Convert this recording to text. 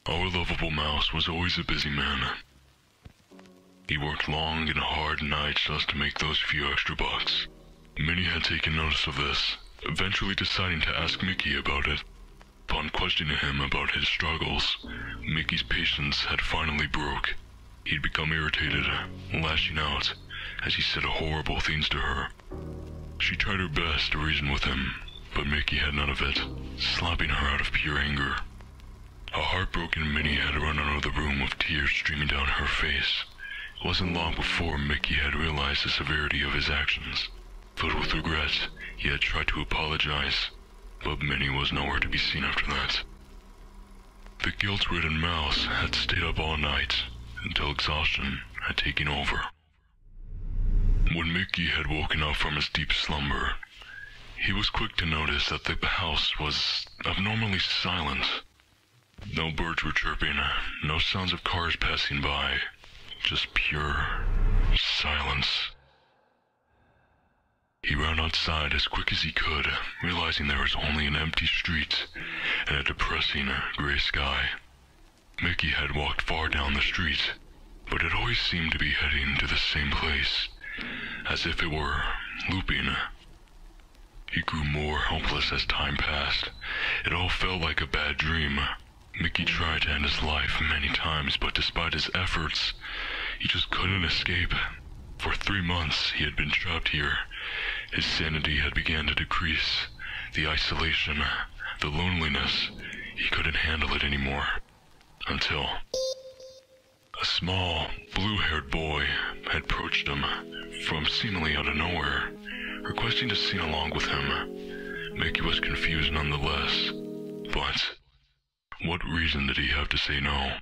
Our lovable mouse was always a busy man. He worked long and hard nights just to make those few extra bucks. Minnie had taken notice of this, eventually deciding to ask Mickey about it. Upon questioning him about his struggles, Mickey's patience had finally broke. He'd become irritated, lashing out as he said horrible things to her. She tried her best to reason with him, but Mickey had none of it, slapping her out of pure anger. A heartbroken Minnie had run out of the room with tears streaming down her face. It wasn't long before Mickey had realized the severity of his actions. Filled with regret, he had tried to apologize, but Minnie was nowhere to be seen after that. The guilt-ridden mouse had stayed up all night until exhaustion had taken over. When Mickey had woken up from his deep slumber, he was quick to notice that the house was abnormally silent. No birds were chirping, no sounds of cars passing by, just pure silence. He ran outside as quick as he could, realizing there was only an empty street and a depressing gray sky. Mickey had walked far down the street, but it always seemed to be heading to the same place, as if it were looping. He grew more hopeless as time passed. It all felt like a bad dream. Mickey tried to end his life many times, but despite his efforts, he just couldn't escape. For 3 months, he had been trapped here. His sanity had begun to decrease. The isolation, the loneliness, he couldn't handle it anymore. Until a small, blue-haired boy had approached him from seemingly out of nowhere, requesting to sing along with him. Mickey was confused nonetheless, but what reason did he have to say no?